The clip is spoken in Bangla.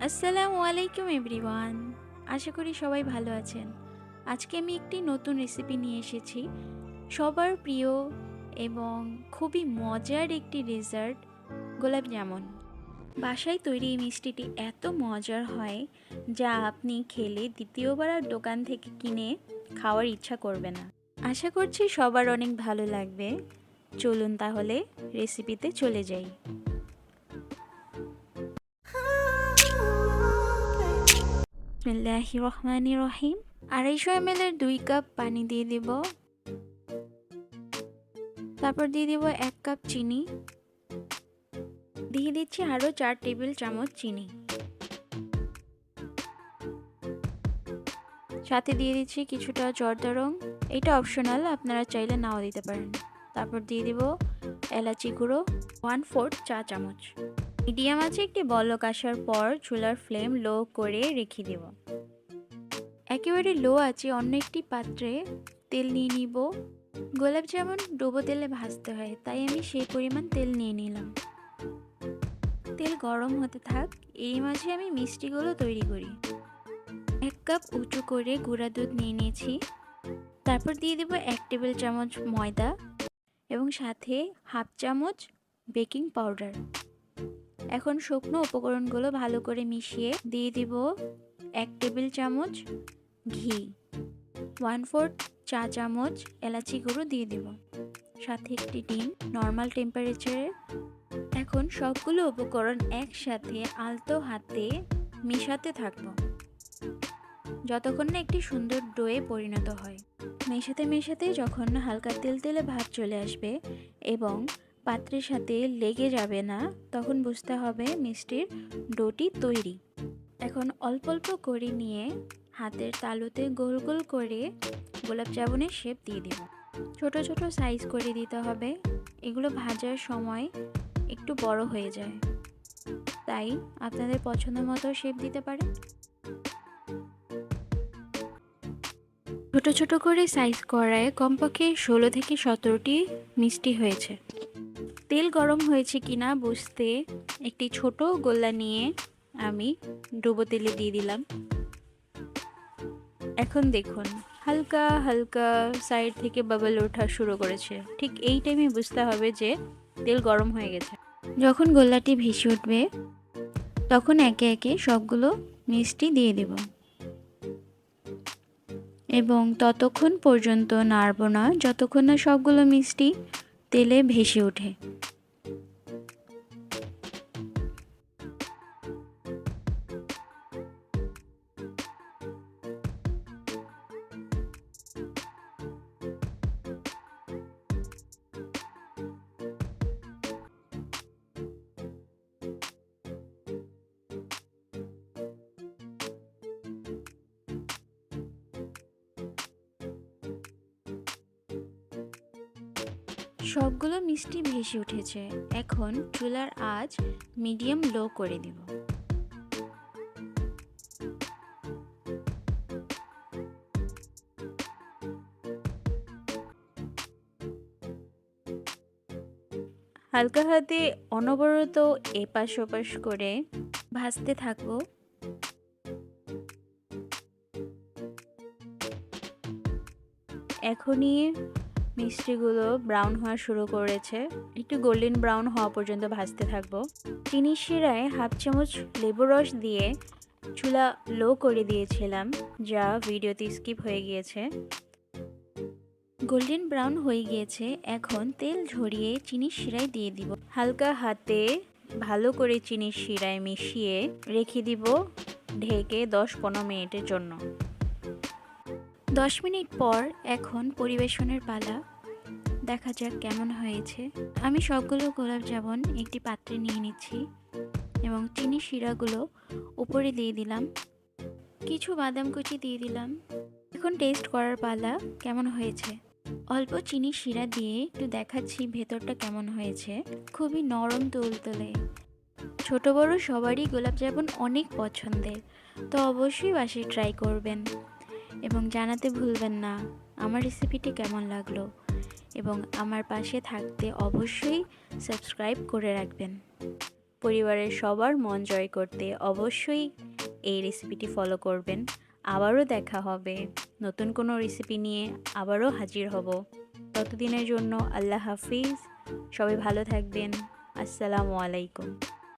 আসসালামু আলাইকুম এভরিওয়ান। আশা করি সবাই ভালো আছেন। আজকে আমি একটি নতুন রেসিপি নিয়ে এসেছি। সবার প্রিয় এবং খুবই মজার একটি ডেজার্ট, গোলাপ জামুন। বাসায় তৈরি এই মিষ্টিটি এত মজার হয় যা আপনি খেলে দ্বিতীয়বার আর দোকান থেকে কিনে খাওয়ার ইচ্ছা করবে না। আশা করছি সবার অনেক ভালো লাগবে। চলুন তাহলে রেসিপিতে চলে যাই। বিসমিল্লাহির রহমানির রহিম। 250 ml 2 কাপ পানি দিয়ে দিব। তারপর দিয়ে দিব 1 কাপ চিনি। দিয়ে দিচ্ছি আরও 4 টেবিল চামচ চিনি। সাথে দিয়ে দিচ্ছি কিছুটা জর্দা রং, এটা অপশনাল, আপনারা চাইলে নাও দিতে পারেন। তারপর দিয়ে দিব এলাচি গুঁড়ো 1/4 চা চামচ। মিডিয়াম আছে একটি বলক আসার পর চুলার ফ্লেম লো করে রেখে দেব। একেবারে লো আছে অন্য একটি পাত্রে তেল নিয়ে নিব। গোলাপ জামুন ডুবো তেলে ভাজতে হয়, তাই আমি সেই পরিমাণ তেল নিয়ে নিলাম। তেল গরম হতে থাক, এই মাঝে আমি মিষ্টিগুলো তৈরি করি। 1 কাপ উঁচু করে গুঁড়া দুধ নিয়ে নিয়েছি। তারপর দিয়ে দেব 1 টেবিল চামচ ময়দা এবং সাথে হাফ চামচ বেকিং পাউডার। এখন শুকনো উপকরণগুলো ভালো করে মিশিয়ে দিয়ে দিব 1 টেবিল চামচ ঘি, 1/4 চা চামচ এলাচি গুঁড়ো দিয়ে দিব, সাথে একটি ডিম নর্মাল টেম্পারেচারে। এখন সবগুলো উপকরণ একসাথে আলতো হাতে মেশাতে থাকব যতক্ষণ না একটি সুন্দর ডোয়ে পরিণত হয়। মেশাতে মেশাতে যখন হালকা তেলতেলে ভাব চলে আসবে এবং পাত্রের সাথে লেগে যাবে না, তখন বুঝতে হবে মিষ্টির ডোটি তৈরি। এখন অল্প অল্প করে নিয়ে হাতের তালুতে গোল গোল করে গোলাপ জামুনের শেপ দিয়ে দিব। ছোট ছোট সাইজ করে দিতে হবে, এগুলো ভাজার সময় একটু বড় হয়ে যায়, তাই আপনাদের পছন্দ মতো শেপ দিতে পারেন। ছোট ছোট করে সাইজ করায় কমপক্ষে 16 থেকে 17টি মিষ্টি হয়েছে। তেল গরম হয়েছে কিনা বুঝতে একটি ছোট গোল্লা নিয়ে আমি ডুবো তেলে দিয়ে দিলাম। এখন দেখুন হালকা হালকা সাইড থেকে বাবল ওঠা শুরু করেছে। ঠিক এই টাইমে বুঝতে হবে যে তেল গরম হয়ে গেছে। যখন গোল্লাটি ভেসে উঠবে তখন একে একে সবগুলো মিষ্টি দিয়ে দেব এবং ততক্ষণ পর্যন্ত নাড়ব না যতক্ষণ না সবগুলো মিষ্টি তেলে ভেসে ওঠে। সবগুলো মিষ্টি ভেসে উঠেছে। এখন চুলার আঁচ মিডিয়াম লো করে দিব। হালকা হাতে অনবরত এপাশ ওপাশ করে ভাজতে থাকবো। এখনই মিষ্টিগুলো ব্রাউন হওয়া শুরু করেছে, একটু গোল্ডেন ব্রাউন হওয়া পর্যন্ত ভাজতে থাকবো। চিনি শিরায় হাফ চামচ লেবু রস দিয়ে চুলা লো করে দিয়েছিলাম, যা ভিডিওতে স্কিপ হয়ে গিয়েছে। গোল্ডেন ব্রাউন হয়ে গিয়েছে, এখন তেল ঝরিয়ে চিনি শিরায় দিয়ে দিব। হালকা হাতে ভালো করে চিনি শিরায় মিশিয়ে রেখে দিব ঢেকে 10-15 মিনিটের জন্য। 10 মিনিট পর এখন পরিবেশনের পালা। দেখা যাক কেমন হয়েছে। আমি সবগুলো গোলাপ জামুন একটি পাত্রে নিয়ে নিচ্ছি এবং চিনি শিরাগুলো উপরে দিয়ে দিলাম, কিছু বাদাম কুচি দিয়ে দিলাম। এখন টেস্ট করার পালা, কেমন হয়েছে। অল্প চিনি শিরা দিয়ে একটু দেখাচ্ছি ভেতরটা কেমন হয়েছে। খুবই নরম তুলতুলে। ছোট বড় সবারই গোলাপ জামুন অনেক পছন্দের, তো অবশ্যই বাসায় ট্রাই করবেন এবং জানাতে ভুলবেন না আমার রেসিপিটি কেমন লাগলো, এবং আমার পাশে থাকতে অবশ্যই সাবস্ক্রাইব করে রাখবেন। পরিবারের সবার মন জয় করতে অবশ্যই এই রেসিপিটি ফলো করবেন। আবারও দেখা হবে নতুন কোনো রেসিপি নিয়ে, আবারও হাজির হব। ততদিনের জন্য আল্লাহ হাফিজ। সবাই ভালো থাকবেন। আসসালামু আলাইকুম।